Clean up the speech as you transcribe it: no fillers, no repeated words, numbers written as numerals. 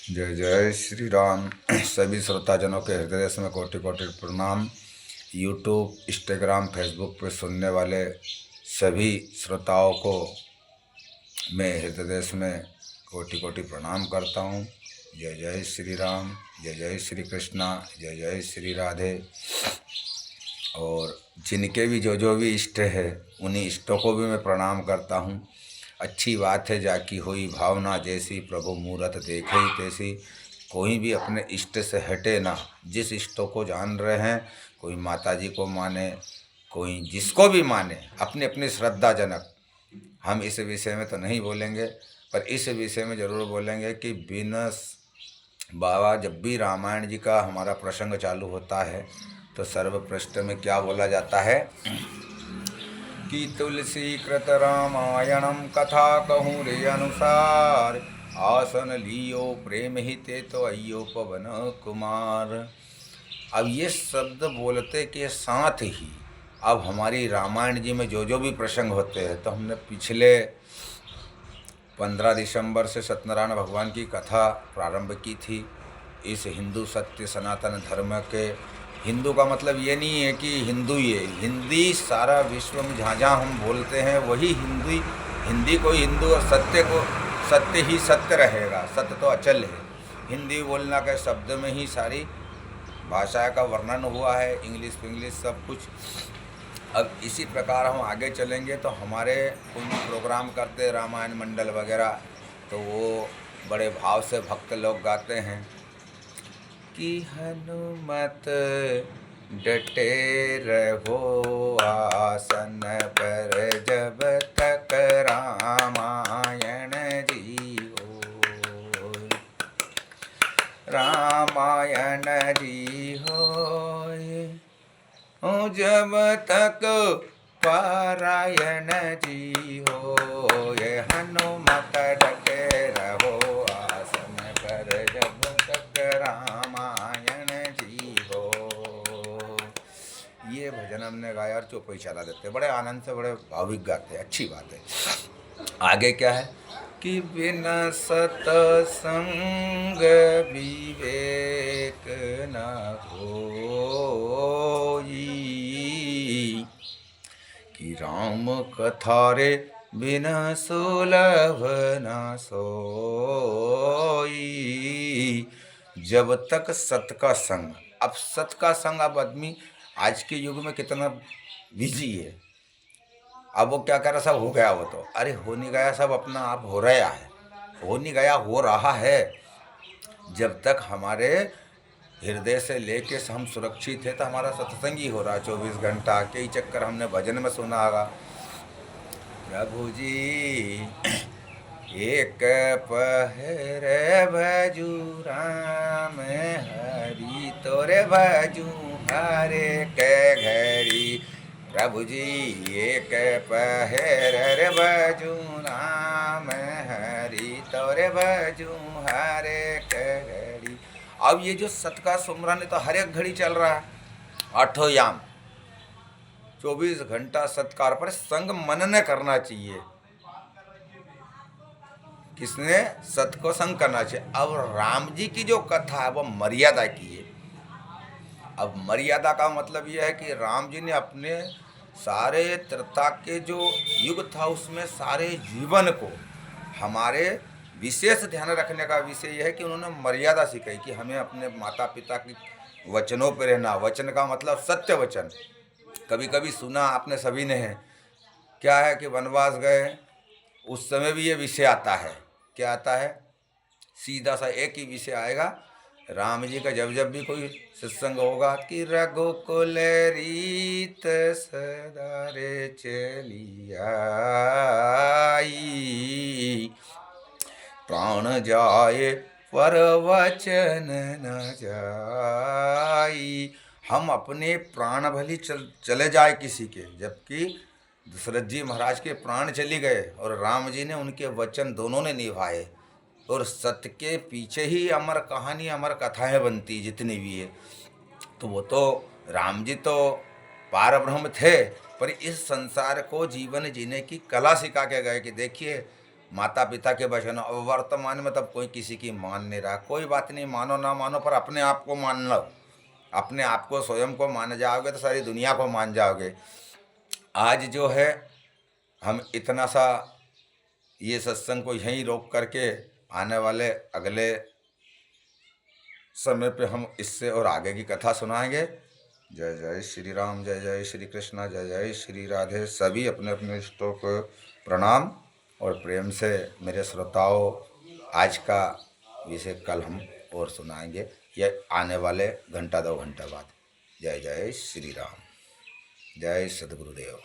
जय जय श्री राम। सभी श्रोताजनों के हृदय में कोटि कोटि प्रणाम। यूट्यूब, इंस्टाग्राम, फेसबुक पर सुनने वाले सभी श्रोताओं को मैं हृदय में कोटि कोटि प्रणाम करता हूँ। जय जय श्री राम, जय जय श्री कृष्णा, जय जय श्री राधे। और जिनके भी जो भी इष्ट है उन्हीं इष्टों को भी मैं प्रणाम करता हूँ। अच्छी बात है जाकी हुई भावना जैसी, प्रभु मूरत देखे ही तैसी। कोई भी अपने इष्ट से हटे ना। जिस इष्टों को जान रहे हैं, कोई माता जी को माने, कोई जिसको भी माने, अपनी अपनी श्रद्धाजनक। हम इस विषय में तो नहीं बोलेंगे, पर इस विषय में ज़रूर बोलेंगे कि बिना बाबा, जब भी रामायण जी का हमारा प्रसंग चालू होता है तो सर्वप्रथम में क्या बोला जाता है कि तुलसी कृत रामायणम कथा कहूँ रे अनुसार, आसन लियो प्रेम ही ते तो अयो पवन कुमार। अब ये शब्द बोलते के साथ ही अब हमारी रामायण जी में जो भी प्रसंग होते हैं, तो हमने पिछले 15 दिसंबर से सत्यनारायण भगवान की कथा प्रारंभ की थी। इस हिंदू सत्य सनातन धर्म के, हिंदू का मतलब ये नहीं है कि हिंदू ही है, हिंदी सारा विश्व में जहाँ जहाँ हम बोलते हैं वही हिंदी, हिंदी को हिंदू और सत्य को सत्य ही सत्य रहेगा। सत्य तो अचल है। हिंदी बोलना के शब्द में ही सारी भाषा का वर्णन हुआ है, इंग्लिश सब कुछ। अब इसी प्रकार हम आगे चलेंगे तो हमारे कुछ प्रोग्राम करते रामायण मंडल वगैरह, तो वो बड़े भाव से भक्त लोग गाते हैं कि हनुमत डटे रहो आसन पर, जब तक रामायण जी हो, रामायण जी हो, जब तक पारायण जी हो, ये हनुमत डटे रहो आसन पर, जब तक रामायण जी हो। ये भजन हमने गाया और चौपाई चला देते, बड़े आनंद से, बड़े भाविक गाते, अच्छी बात है। आगे क्या है कि बिना सतसंग विवेक न होई, कि राम कथा रे बिना सुलभ न सोई। जब तक सत का संग, अब सत का संग, अब आदमी आज के युग में कितना बिजी है। अब वो क्या कर रहा, सब हो गया, वो तो अरे हो नहीं गया, सब अपना आप हो रहा है, हो नहीं गया, हो रहा है। जब तक हमारे हृदय से लेके हम सुरक्षित है तो हमारा सत्संग ही हो रहा है 24 घंटा। कई चक्कर हमने भजन में सुना होगा, प्रभु जी एक पहर भजू राम हरि, तोरे भजू हरे के घड़ी। प्रभु जी एक पहर भजू राम हरि, तोरे भजू हरे के घड़ी। अब ये जो सत का सुमरन है तो हर एक घड़ी चल रहा है, आठों याम 24 घंटा सत्कार पर संग मन ने करना चाहिए। किसने? सत को संग करना चाहिए। अब राम जी की जो कथा है वो मर्यादा की है। अब मर्यादा का मतलब यह है कि राम जी ने अपने सारे त्रेता के जो युग था उसमें सारे जीवन को हमारे विशेष ध्यान रखने का विषय यह है कि उन्होंने मर्यादा सिखाई कि हमें अपने माता पिता की वचनों पर रहना। वचन का मतलब सत्य वचन। कभी कभी सुना आपने सभी ने है, क्या है कि वनवास गए उस समय भी ये विषय आता है। क्या आता है? सीधा सा एक ही विषय आएगा राम जी का। जब भी कोई सत्संग होगा कि रघुकुल रीत सदा रे चली आई, प्राण जाए पर वचन न जाई। हम अपने प्राण भली चले जाए किसी के, जबकि दशरथ जी महाराज के प्राण चली गए और राम जी ने उनके वचन दोनों ने निभाए। और सत्य के पीछे ही अमर कहानी, अमर कथाएं बनती जितनी भी है। तो वो तो राम जी तो पार ब्रह्म थे, पर इस संसार को जीवन जीने की कला सिखा के गए कि देखिए माता पिता के वचन। अब वर्तमान में तब कोई किसी की मान नहीं रहा। कोई बात नहीं, मानो ना मानो, पर अपने आप को मान लो। अपने आप को, स्वयं को मान जाओगे तो सारी दुनिया को मान जाओगे। आज जो है हम इतना सा ये सत्संग को यहीं रोक करके आने वाले अगले समय पे हम इससे और आगे की कथा सुनाएंगे। जय जय श्री राम, जय जय श्री कृष्णा, जय जय श्री राधे। सभी अपने अपने इष्टों को प्रणाम और प्रेम से मेरे श्रोताओं, आज का विषय कल हम और सुनाएंगे, या आने वाले घंटा 2 घंटा बाद। जय जय श्री राम, जय सद्गुरुदेव।